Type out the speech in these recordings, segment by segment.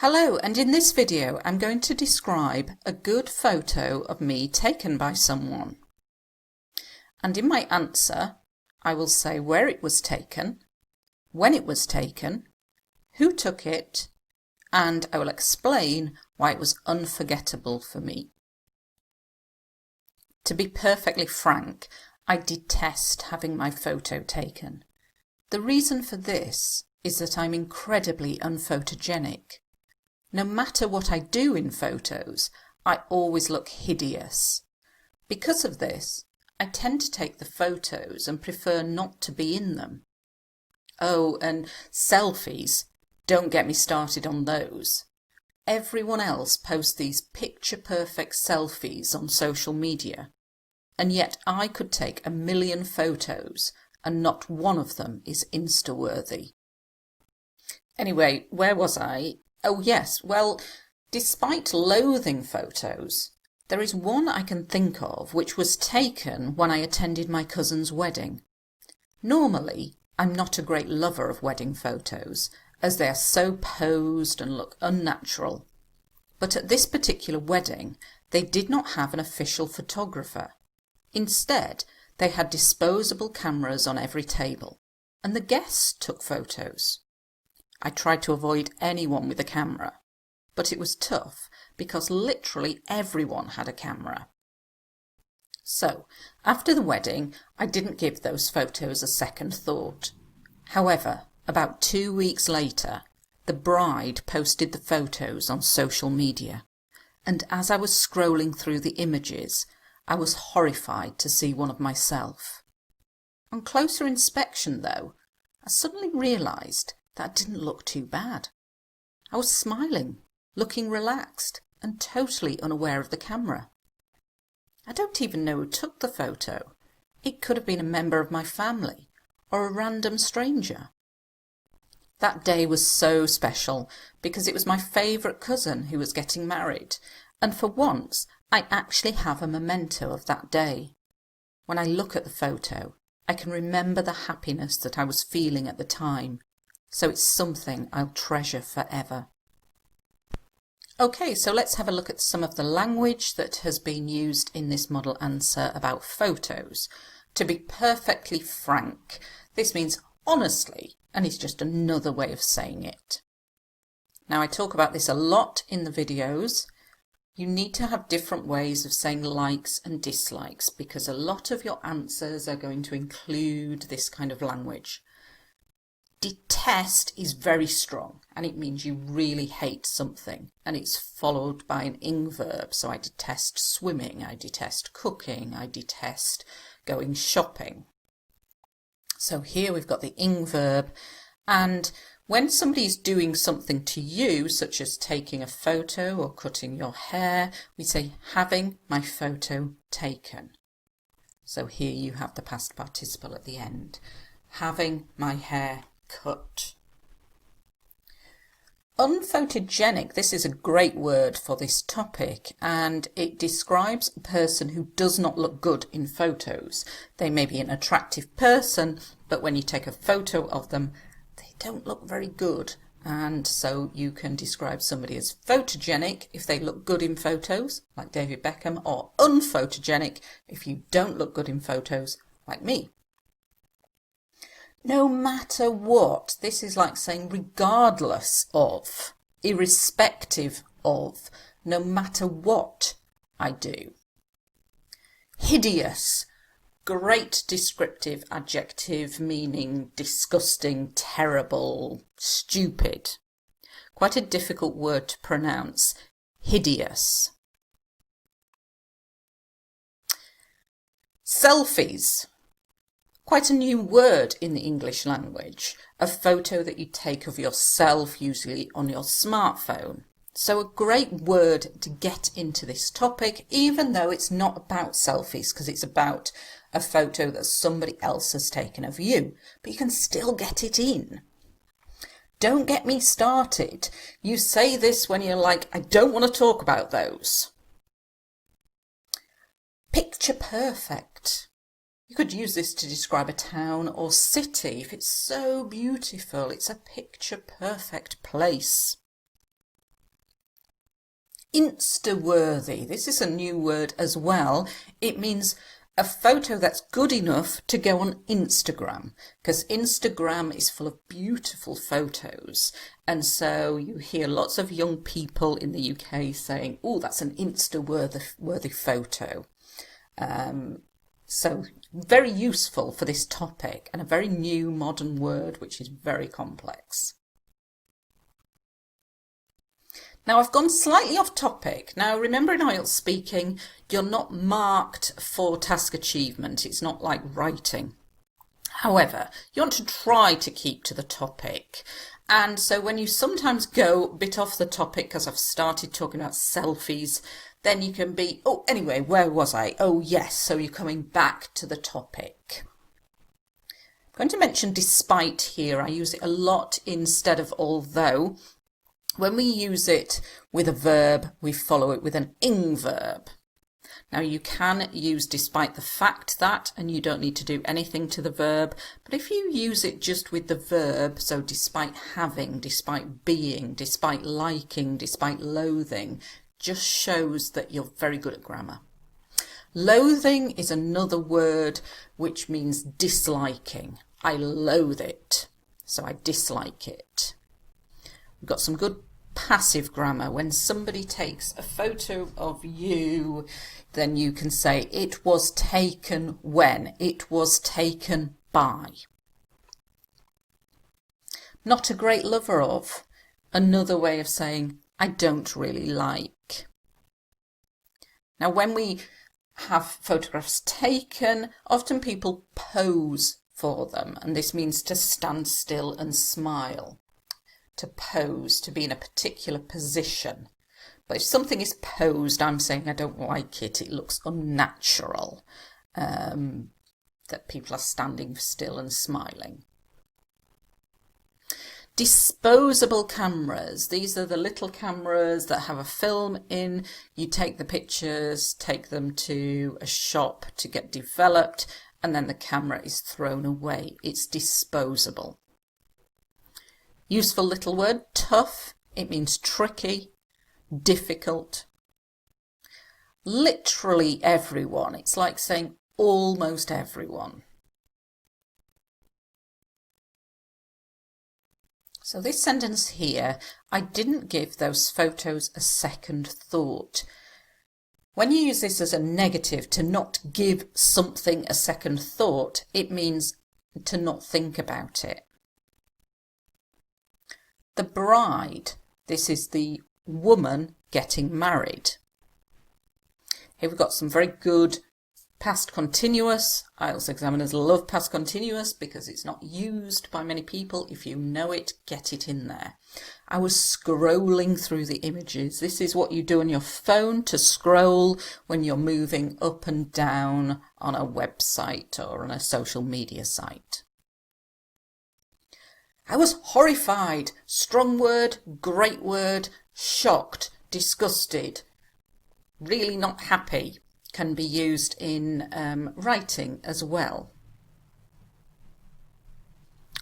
Hello, and in this video I'm going to describe a good photo of me taken by someone. And in my answer I will say where it was taken, when it was taken, who took it, and I will explain why it was unforgettable for me. To be perfectly frank, I detest having my photo taken. The reason for this is that I'm incredibly unphotogenic. No matter what I do in photos, I always look hideous. Because of this, I tend to take the photos and prefer not to be in them. Oh, and selfies, don't get me started on those. Everyone else posts these picture-perfect selfies on social media, and yet I could take 1,000,000 photos and not one of them is Insta-worthy. Anyway, where was I? Oh yes, well, despite loathing photos, there is one I can think of which was taken when I attended my cousin's wedding. Normally, I'm not a great lover of wedding photos, as they are so posed and look unnatural. But at this particular wedding, they did not have an official photographer. Instead, they had disposable cameras on every table, and the guests took photos. I tried to avoid anyone with a camera, but it was tough because literally everyone had a camera. So, after the wedding, I didn't give those photos a second thought. However, about 2 weeks later, the bride posted the photos on social media, and as I was scrolling through the images, I was horrified to see one of myself. On closer inspection, though, I suddenly realised that didn't look too bad. I was smiling, looking relaxed, and totally unaware of the camera. I don't even know who took the photo. It could have been a member of my family or a random stranger. That day was so special because it was my favourite cousin who was getting married, and for once I actually have a memento of that day. When I look at the photo, I can remember the happiness that I was feeling at the time. So it's something I'll treasure forever. Okay, so let's have a look at some of the language that has been used in this model answer about photos. To be perfectly frank, this means honestly, and it's just another way of saying it. Now, I talk about this a lot in the videos. You need to have different ways of saying likes and dislikes because a lot of your answers are going to include this kind of language. Detest is very strong and it means you really hate something, and it's followed by an ing verb. So I detest swimming, I detest cooking, I detest going shopping. So here we've got the ing verb, and when somebody's doing something to you, such as taking a photo or cutting your hair, we say having my photo taken. So here you have the past participle at the end. Having my hair cut. Unphotogenic, this is a great word for this topic, and it describes a person who does not look good in photos. They may be an attractive person, but when you take a photo of them, they don't look very good. And so you can describe somebody as photogenic if they look good in photos, like David Beckham, or unphotogenic if you don't look good in photos, like me. No matter what, this is like saying regardless of, irrespective of, no matter what I do. Hideous, great descriptive adjective meaning disgusting, terrible, stupid. Quite a difficult word to pronounce. Hideous. Selfies. Quite a new word in the English language, a photo that you take of yourself, usually on your smartphone. So a great word to get into this topic, even though it's not about selfies, because it's about a photo that somebody else has taken of you, but you can still get it in. Don't get me started. You say this when you're like, I don't want to talk about those. Picture perfect. You could use this to describe a town or city. If it's so beautiful, it's a picture-perfect place. Insta-worthy. This is a new word as well. It means a photo that's good enough to go on Instagram, because Instagram is full of beautiful photos, and so you hear lots of young people in the UK saying, oh, that's an Insta-worthy photo. So very useful for this topic, and a very new modern word which is very complex. Now I've gone slightly off topic. Now remember, in IELTS speaking, you're not marked for task achievement. It's not like writing. However, you want to try to keep to the topic. And so when you sometimes go a bit off the topic, because I've started talking about selfies, then you can be, oh, anyway, where was I? Oh, yes, so you're coming back to the topic. I'm going to mention despite here. I use it a lot instead of although. When we use it with a verb, we follow it with an ing verb. Now you can use despite the fact that, and you don't need to do anything to the verb, but if you use it just with the verb, so despite having, despite being, despite liking, despite loathing, just shows that you're very good at grammar. Loathing is another word which means disliking. I loathe it, so I dislike it. We've got some good passive grammar. When somebody takes a photo of you, then you can say it was taken when, it was taken by. Not a great lover of, another way of saying I don't really like. Now when we have photographs taken, often people pose for them, and this means to stand still and smile. To pose, to be in a particular position. But if something is posed, I'm saying I don't like it. It looks unnatural, that people are standing still and smiling. Disposable cameras. These are the little cameras that have a film in. You take the pictures, take them to a shop to get developed, and then the camera is thrown away. It's disposable. Useful little word, tough. It means tricky, difficult. Literally everyone. It's like saying almost everyone. So this sentence here, I didn't give those photos a second thought. When you use this as a negative, to not give something a second thought, it means to not think about it. The bride, this is the woman getting married. Here we've got some very good past continuous. IELTS examiners love past continuous because it's not used by many people. If you know it, get it in there. I was scrolling through the images. This is what you do on your phone to scroll when you're moving up and down on a website or on a social media site. I was horrified. Strong word, great word, shocked, disgusted, really not happy can be used in writing as well.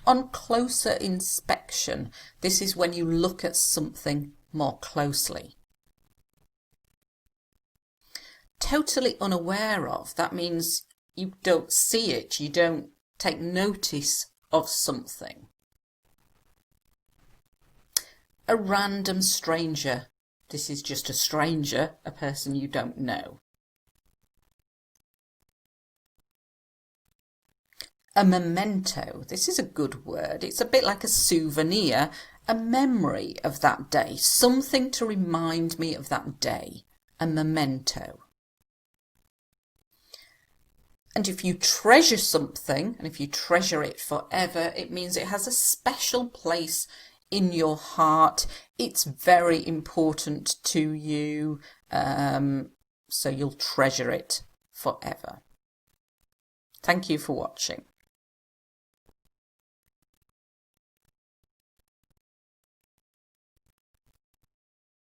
On closer inspection, this is when you look at something more closely. Totally unaware of, that means you don't see it, you don't take notice of something. A random stranger. This is just a stranger, a person you don't know. A memento. This is a good word. It's a bit like a souvenir, a memory of that day, something to remind me of that day. A memento. And if you treasure something, and if you treasure it forever, it means it has a special place in your heart. It's very important to you, so you'll treasure it forever. Thank you for watching.